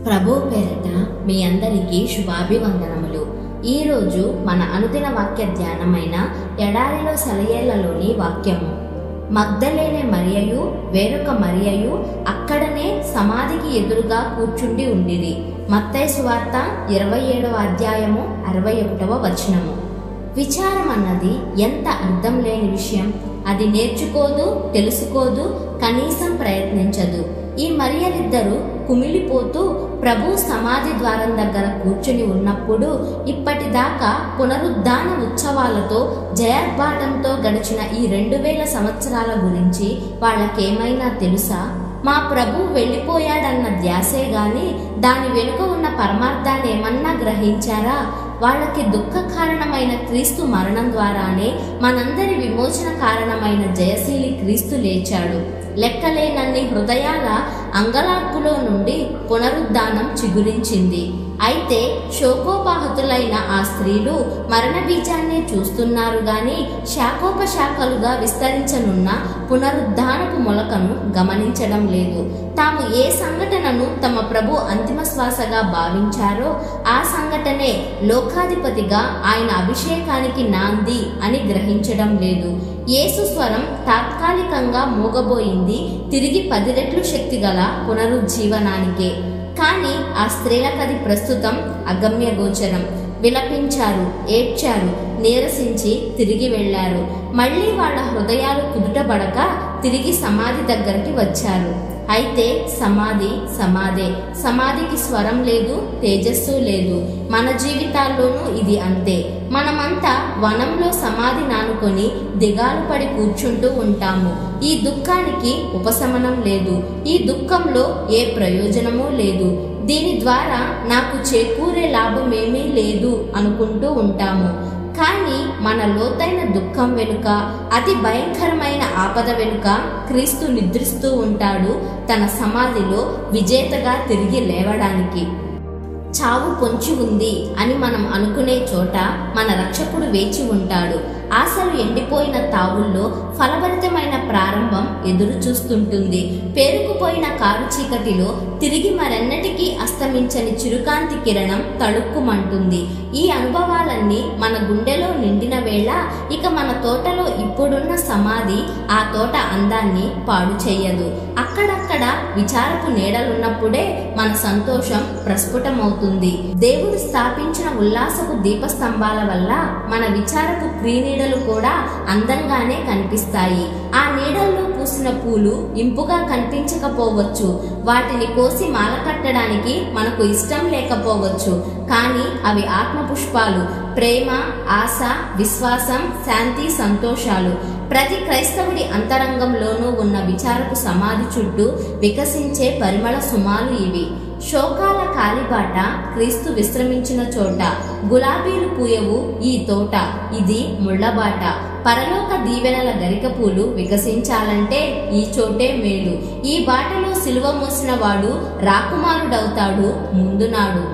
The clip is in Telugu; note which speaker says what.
Speaker 1: ప్రభు పేరట మీ అందరికీ శుభాభివందనములు. ఈరోజు మన అనుదిన వాక్య ధ్యానమైన ఎడారిలో సెలయేళ్లలోని వాక్యము. మగ్దలేనే మరియయు వేరొక మరియయు అక్కడనే సమాధికి ఎదురుగా కూర్చుండి ఉండిరి. మత్తయి సువార్త 27వ అధ్యాయము 61వ వచనము. విచారం అన్నది ఎంత అర్థం లేని విషయం. అది నేర్చుకోదు, తెలుసుకోదు, కనీసం ప్రయత్నించదు. ఈ మరియలిద్దరూ కుమిలిపోతూ ప్రభు సమాధి ద్వారం దగ్గర కూర్చుని ఉన్నప్పుడు ఇప్పటిదాకా పునరుద్ధాన ఉత్సవాలతో జయర్బాటంతో గడిచిన ఈ 2000 సంవత్సరాల గురించి వాళ్ళకేమైనా తెలుసా? మా ప్రభు వెళ్ళిపోయాడన్న ధ్యాసే గాని దాని వెనుక ఉన్న పరమార్థాన్ని ఏమన్నా గ్రహించారా? వాళ్ళకి దుఃఖ కారణమైన క్రీస్తు మరణం ద్వారానే మనందరి విమోచన కారణమైన జయశీలి క్రీస్తు లేచాడు. లెక్కలేనన్ని హృదయాల అంగలార్పులో నుండి పునరుద్ధానం చిగురించింది. అయితే శోకోపాహతులైన ఆ స్త్రీలు మరణ బీజాన్నే చూస్తున్నారు గాని శాఖోపశాఖలుగా విస్తరించనున్న పునరుద్ధానపు మొలకను గమనించడం లేదు. తాము ఏ సంఘటనను తమ ప్రభు అంతిమ శ్వాసగా భావించారో ఆ సంఘటనే లోకాధిపతిగా ఆయన అభిషేకానికి నాంది అని గ్రహించడం లేదు. యేసు స్వరం తాత్కాలికంగా మూగబోయింది తిరిగి 10 రెట్లు శక్తి గల పునరుజ్జీవనానికే. కానీ ఆ స్త్రీలకది ప్రస్తుతం అగమ్య గోచరం. విలపించారు, ఏడ్చారు, నీరసించి తిరిగి వెళ్లారు. మళ్లీ వాళ్ళ హృదయాలు కుదుటబడక తిరిగి సమాధి దగ్గరికి వచ్చారు. అయితే సమాధి సమాధే. సమాధికి స్వరం లేదు, తేజస్సు లేదు. మన జీవితాల్లోనూ ఇది అంతే. మనమంతా వనంలో సమాధి నానుకొని దిగాలు పడి కూర్చుంటూ ఉంటాము. ఈ దుఃఖానికి ఉపశమనం లేదు. ఈ దుఃఖంలో ఏ ప్రయోజనమూ లేదు. దీని ద్వారా నాకు చేకూరే లాభమేమీ లేదు అనుకుంటూ ఉంటాము. కానీ మన లోతైన దుఃఖం వెనుక, అతి భయంకరమైన ఆపద వెనుక క్రీస్తు నిద్రిస్తూ ఉంటాడు తన సమాధిలో విజేతగా తిరిగి లేవడానికి. చావు పొంచి ఉంది అని మనం అనుకునే చోట మన రక్షకుడు వేచి ఉంటాడు. ఆశలు ఎండిపోయిన తావుల్లో ఫలభరితమైన ప్రారంభం ఎదురు చూస్తుంటుంది. పేరుకుపోయిన కారు చీకటిలో తిరిగి మరెన్నటికీ అస్తమించని చిరుకాంతి కిరణం తళుక్కుమంటుంది. ఈ అనుభవాలన్నీ మన గుండెలో నిండిన వేళ ఇక మన తోటలో ఇప్పుడున్న సమాధి ఆ తోట అందాన్ని పాడు చెయ్యదు. అక్కడక్కడ విచారపు నీడలున్నప్పుడే మన సంతోషం ప్రస్ఫుటమవుతుంది. దేవుడు స్థాపించిన ఉల్లాసపు దీపస్తంభాల వల్ల మన విచారపు క్రీనీడలు కూడా అందంగానే కనిపిస్తాయి. ఆ నీడల్లో పూసిన పూలు ఇంపుగా కనిపించకపోవచ్చు. వాటిని కోసి మాల కట్టడానికి మనకు ఇష్టం లేకపోవచ్చు. కానీ అవి ఆత్మపుష్పాలు. ప్రేమ, ఆశ, విశ్వాసం, శాంతి, సంతోషాలు. ప్రతి క్రైస్తవుడి అంతరంగంలోనూ ఉన్న విచారపు సమాధి చుట్టూ వికసించే పరిమళ సుమాలు ఇవి. శోకాల కాలిబాట క్రీస్తు విశ్రమించిన చోట. గులాబీలు పూయవు ఈ తోట, ఇది ముళ్లబాట. పరలోక దీవెనల గరికపూలు వికసించాలంటే ఈ చోటే మేలు. ఈ బాటలో సిలువ మోసిన వాడు రాకుమారుడవుతాడు ముందునాడు.